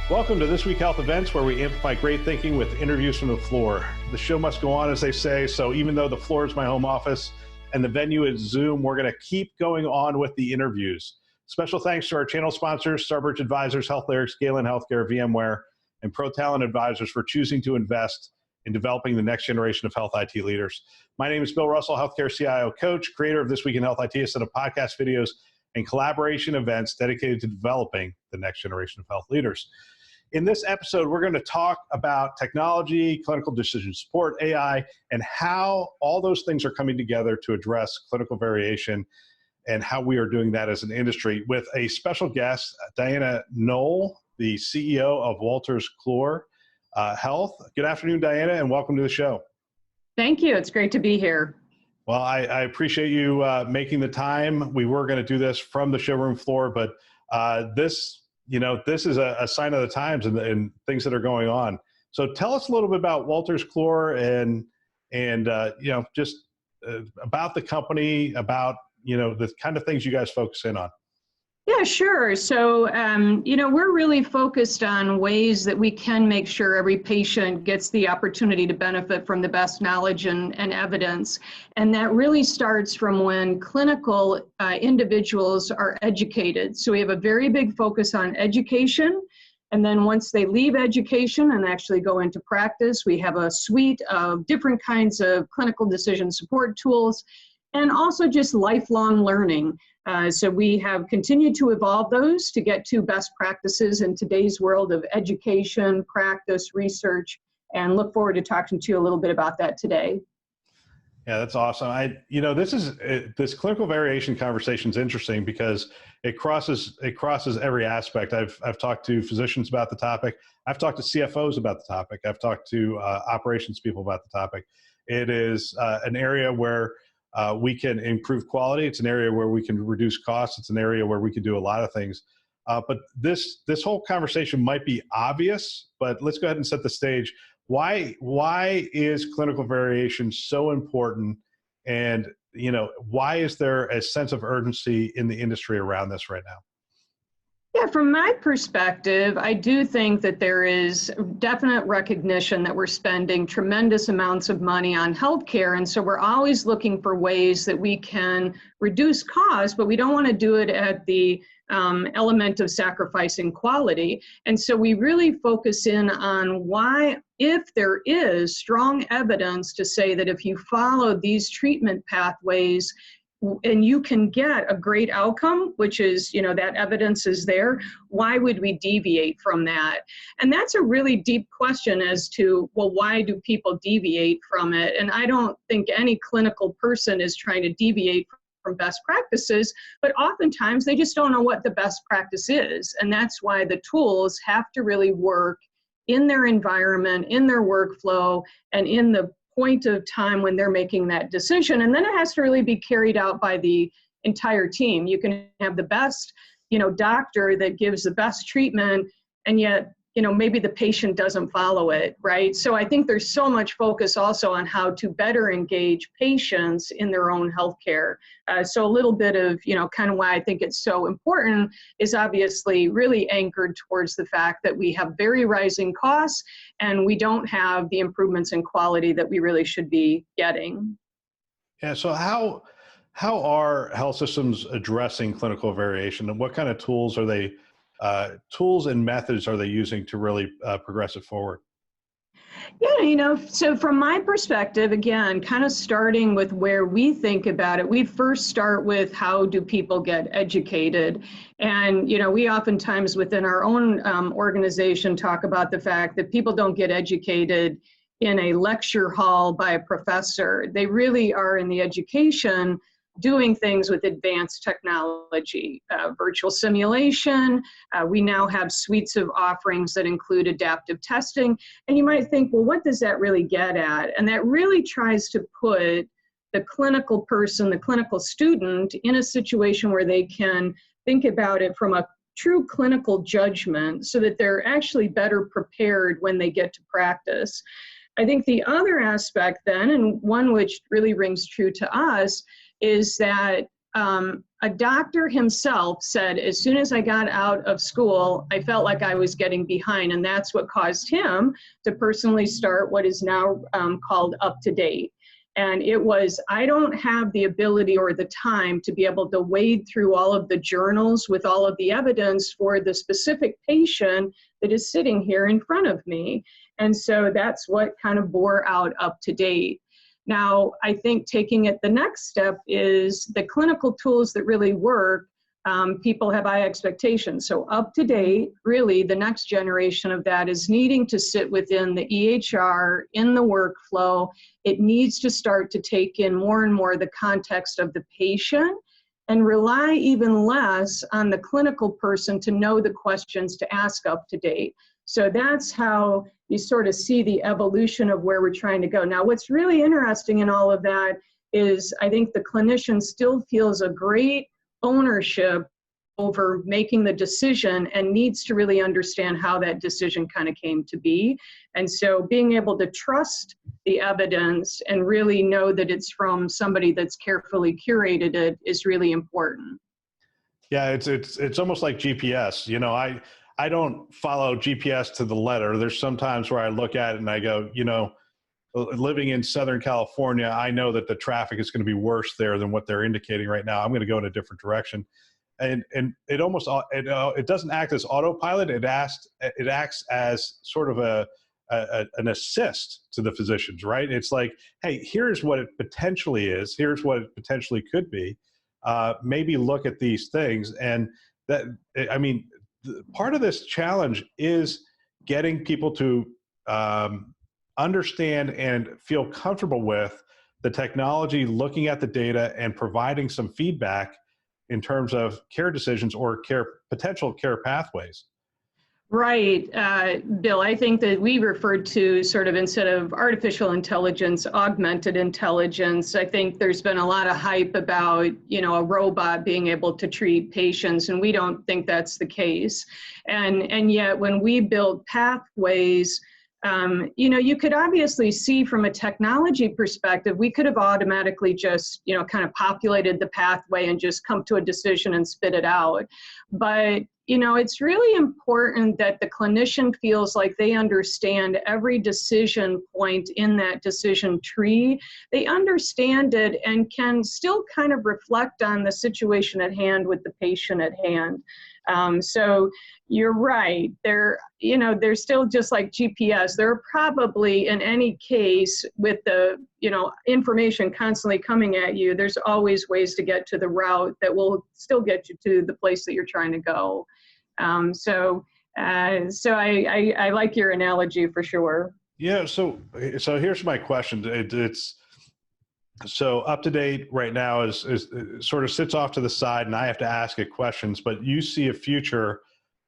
Welcome to This Week Health Events, where we amplify great thinking with interviews from the floor. The show must go on, as they say, so even though the floor is my home office and the venue is Zoom, we're going to keep going on with the interviews. Special thanks to our channel sponsors, Starbridge Advisors, HealthLyrics, Galen Healthcare, VMware, and ProTalent Advisors for choosing to invest in developing the next generation of health IT leaders. My name is Bill Russell, Healthcare CIO Coach, creator of This Week in Health IT, a set of podcast videos and collaboration events dedicated to developing the next generation of health leaders. In this episode, we're going to talk about technology, clinical decision support, AI, and how all those things are coming together to address clinical variation and how we are doing that as an industry with a special guest, Diana Nole, the CEO of Wolters Kluwer Health. Good afternoon, Diana, and welcome to the show. Thank you. It's great to be here. Well, I appreciate you making the time. We were going to do this from the showroom floor, but this is a sign of the times and things that are going on. So tell us a little bit about Wolters Kluwer and just about the company, about, the kind of things you guys focus in on. Yeah, sure. So, we're really focused on ways that we can make sure every patient gets the opportunity to benefit from the best knowledge and evidence. And that really starts from when clinical individuals are educated. So we have a very big focus on education. And then once they leave education and actually go into practice, we have a suite of different kinds of clinical decision support tools and also just lifelong learning. So we have continued to evolve those to get to best practices in today's world of education, practice, research, and look forward to talking to you a little bit about that today. Yeah, that's awesome. This clinical variation conversation is interesting because it crosses every aspect. I've talked to physicians about the topic. I've talked to CFOs about the topic. I've talked to operations people about the topic. It is an area where we can improve quality. It's an area where we can reduce costs. It's an area where we can do a lot of things. But this whole conversation might be obvious, but let's go ahead and set the stage. Why is clinical variation so important? And, why is there a sense of urgency in the industry around this right now? Yeah, from my perspective, I do think that there is definite recognition that we're spending tremendous amounts of money on healthcare. And so we're always looking for ways that we can reduce costs, but we don't want to do it at the element of sacrificing quality. And so we really focus in on why, if there is strong evidence to say that if you follow these treatment pathways, and you can get a great outcome, which is, that evidence is there, why would we deviate from that? And that's a really deep question as to, well, why do people deviate from it? And I don't think any clinical person is trying to deviate from best practices, but oftentimes they just don't know what the best practice is. And that's why the tools have to really work in their environment, in their workflow, and in the point of time when they're making that decision. And then it has to really be carried out by the entire team. You can have the best, doctor that gives the best treatment, and yet, maybe the patient doesn't follow it, right? So I think there's so much focus also on how to better engage patients in their own healthcare. So a little bit of, kind of why I think it's so important is obviously really anchored towards the fact that we have very rising costs and we don't have the improvements in quality that we really should be getting. Yeah, so how are health systems addressing clinical variation, and what kind of tools are they tools and methods are they using to really progress it forward? Yeah, so from my perspective, again, kind of starting with where we think about it, we first start with how do people get educated? And, we oftentimes within our own organization talk about the fact that people don't get educated in a lecture hall by a professor. They really are in the education doing things with advanced technology, virtual simulation. We now have suites of offerings that include adaptive testing. And you might think, well, what does that really get at? And that really tries to put the clinical person, the clinical student, in a situation where they can think about it from a true clinical judgment so that they're actually better prepared when they get to practice. I think the other aspect then, and one which really rings true to us, is that a doctor himself said, as soon as I got out of school, I felt like I was getting behind. And that's what caused him to personally start what is now called UpToDate. And it was, I don't have the ability or the time to be able to wade through all of the journals with all of the evidence for the specific patient that is sitting here in front of me. And so that's what kind of bore out UpToDate. Now, I think taking it the next step is the clinical tools that really work. People have high expectations. So UpToDate, really the next generation of that is needing to sit within the EHR, in the workflow. It needs to start to take in more and more the context of the patient and rely even less on the clinical person to know the questions to ask UpToDate. So that's how you sort of see the evolution of where we're trying to go. Now, what's really interesting in all of that is I think the clinician still feels a great ownership over making the decision and needs to really understand how that decision kind of came to be. And so being able to trust the evidence and really know that it's from somebody that's carefully curated it is really important. Yeah, it's almost like GPS. You know, I don't follow GPS to the letter. There's sometimes where I look at it and I go, you know, living in Southern California, I know that the traffic is going to be worse there than what they're indicating right now. I'm going to go in a different direction. And it almost, it doesn't act as autopilot. It acts as sort of an assist to the physicians, right? It's like, hey, here's what it potentially is. Here's what it potentially could be. Maybe look at these things. And that, I mean, part of this challenge is getting people to understand and feel comfortable with the technology, looking at the data and providing some feedback in terms of care decisions or potential care pathways. Right, Bill, I think that we referred to sort of, instead of artificial intelligence, augmented intelligence. I think there's been a lot of hype about, you know, a robot being able to treat patients, and we don't think that's the case. And yet when we build pathways, you know, you could obviously see from a technology perspective, we could have automatically just, you know, kind of populated the pathway and just come to a decision and spit it out. But, you know, it's really important that the clinician feels like they understand every decision point in that decision tree. They understand it and can still kind of reflect on the situation at hand with the patient at hand. So you're right. They're still just like GPS. There are probably, in any case, with the, you know, information constantly coming at you, there's always ways to get to the route that will still get you to the place that you're trying to go. So I like your analogy for sure. Yeah. So here's my question. So UpToDate right now is sort of sits off to the side, and I have to ask it questions. But you see a future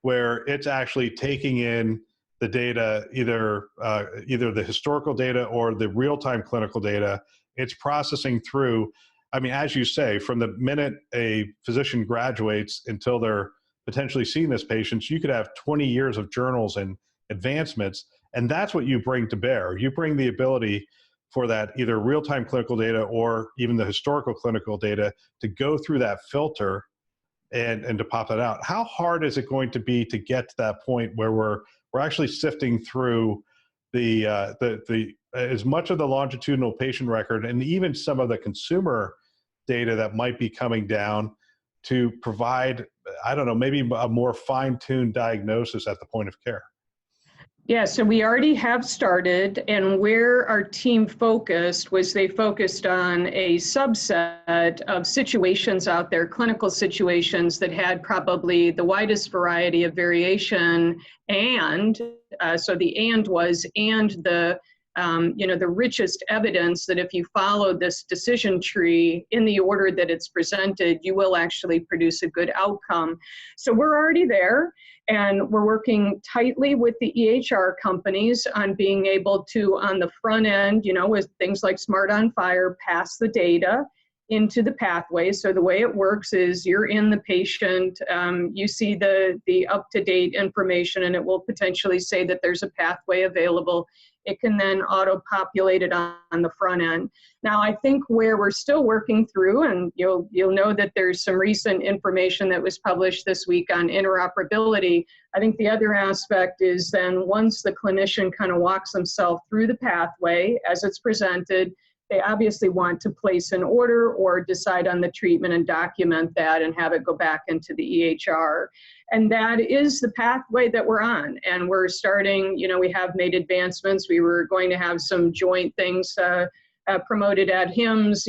where it's actually taking in the data, either the historical data or the real-time clinical data. It's processing through. I mean, as you say, from the minute a physician graduates until they're potentially seeing this patient, you could have 20 years of journals and advancements, and that's what you bring to bear. You bring the ability for that either real-time clinical data or even the historical clinical data to go through that filter and to pop that out. How hard is it going to be to get to that point where we're actually sifting through the as much of the longitudinal patient record and even some of the consumer data that might be coming down to provide, I don't know, maybe a more fine-tuned diagnosis at the point of care? Yeah, so we already have started, and where our team focused was they focused on a subset of situations out there, clinical situations that had probably the widest variety of variation, and so the and was, and the the richest evidence that if you follow this decision tree in the order that it's presented, you will actually produce a good outcome. So we're already there, and we're working tightly with the EHR companies on being able to, on the front end, with things like Smart on Fire, pass the data. into the pathway. So the way it works is you're in the patient, you see the up-to-date information, and it will potentially say that there's a pathway available. It can then auto-populate it on the front end. Now, I think where we're still working through, and you'll know that there's some recent information that was published this week on interoperability. I think the other aspect is then once the clinician kind of walks themselves through the pathway as it's presented, they obviously want to place an order or decide on the treatment and document that and have it go back into the EHR. And that is the pathway that we're on. And we're starting, we have made advancements. We were going to have some joint things promoted at HIMSS,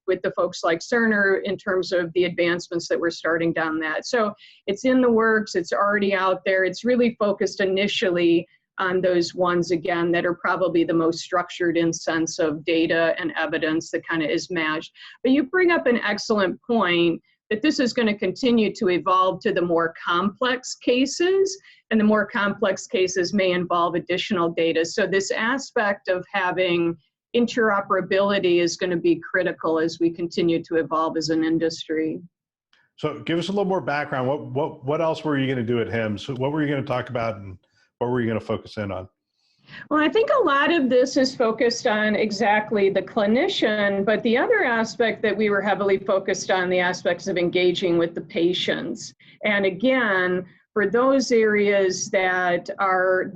with the folks like Cerner in terms of the advancements that we're starting down that. So it's in the works, it's already out there. It's really focused initially on those ones, again, that are probably the most structured in sense of data and evidence that kind of is matched. But you bring up an excellent point that this is going to continue to evolve to the more complex cases, and the more complex cases may involve additional data. So this aspect of having interoperability is going to be critical as we continue to evolve as an industry. So give us a little more background. What else were you going to do at HIMSS? What were you going to talk about, and what were you going to focus in on? Well, I think a lot of this is focused on exactly the clinician, but the other aspect that we were heavily focused on, the aspects of engaging with the patients. And again, for those areas that are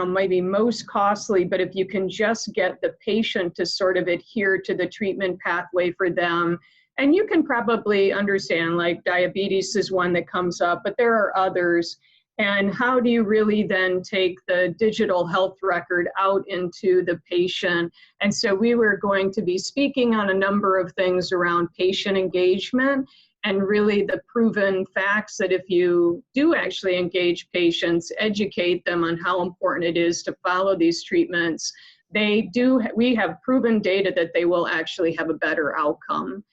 maybe most costly, but if you can just get the patient to sort of adhere to the treatment pathway for them, and you can probably understand, like diabetes is one that comes up, but there are others. And how do you really then take the digital health record out into the patient? And so we were going to be speaking on a number of things around patient engagement and really the proven facts that if you do actually engage patients, educate them on how important it is to follow these treatments, we have proven data that they will actually have a better outcome.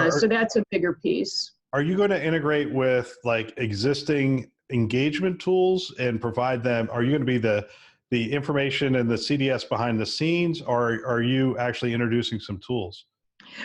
So that's a bigger piece. Are you going to integrate with like existing engagement tools and provide them? Are you going to be the information and the CDS behind the scenes, or are you actually introducing some tools?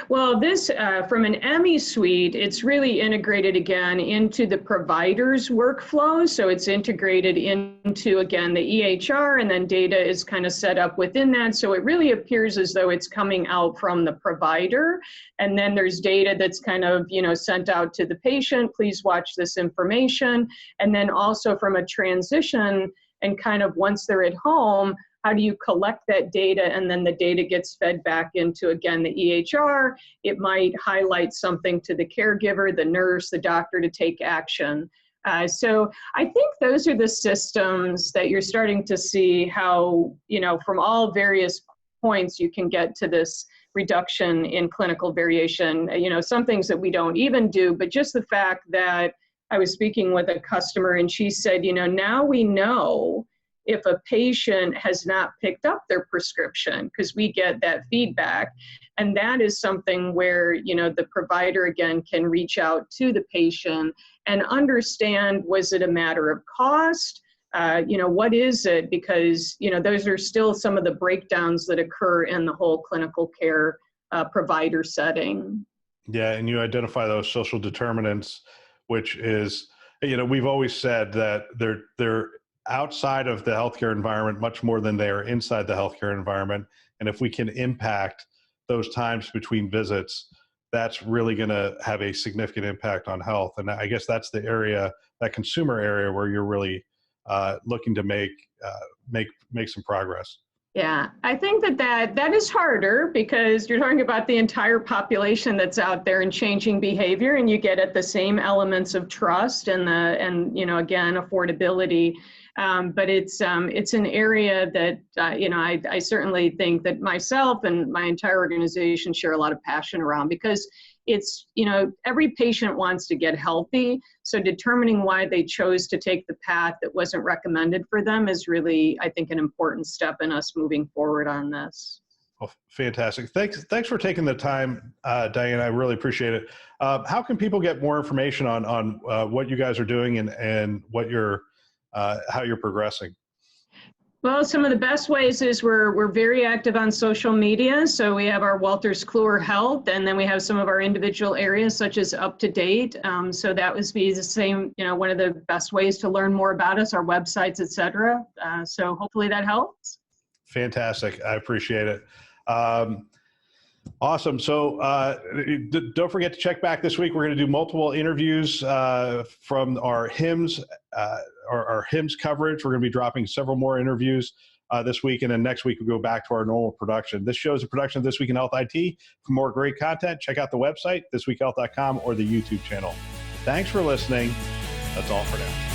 Well, this, from an ME suite, it's really integrated again into the provider's workflow. So it's integrated into, again, the EHR, and then data is kind of set up within that. So it really appears as though it's coming out from the provider. And then there's data that's kind of, sent out to the patient. Please watch this information. And then also from a transition and kind of once they're at home, how do you collect that data, and then the data gets fed back into, again, the EHR. It might highlight something to the caregiver, the nurse, the doctor to take action. So I think those are the systems that you're starting to see how, from all various points you can get to this reduction in clinical variation. Some things that we don't even do, but just the fact that I was speaking with a customer and she said, now we know if a patient has not picked up their prescription, because we get that feedback. And that is something where, the provider, again, can reach out to the patient and understand, was it a matter of cost? What is it? Because, those are still some of the breakdowns that occur in the whole clinical care provider setting. Yeah, and you identify those social determinants, which is, we've always said that they're outside of the healthcare environment much more than they are inside the healthcare environment. And if we can impact those times between visits, that's really going to have a significant impact on health. And I guess that's the area, that consumer area, where you're really looking to make some progress. Yeah, I think that is harder because you're talking about the entire population that's out there and changing behavior, and you get at the same elements of trust and again, affordability. But it's an area that, I certainly think that myself and my entire organization share a lot of passion around, because it's, every patient wants to get healthy. So determining why they chose to take the path that wasn't recommended for them is really, I think, an important step in us moving forward on this. Well, fantastic. Thanks for taking the time, Diane. I really appreciate it. How can people get more information on what you guys are doing and what how you're progressing? Well, some of the best ways is we're very active on social media. So we have our Wolters Kluwer Health, and then we have some of our individual areas such as UpToDate. So that would be the same, one of the best ways to learn more about us, our websites, et cetera. So hopefully that helps. Fantastic. I appreciate it. Awesome. So don't forget to check back this week. We're going to do multiple interviews from our HIMSS, our HIMSS coverage. We're going to be dropping several more interviews this week, and then next week we go back to our normal production. This show is a production of This Week in Health IT. For more great content, check out the website, thisweekhealth.com, or the YouTube channel. Thanks for listening. That's all for now.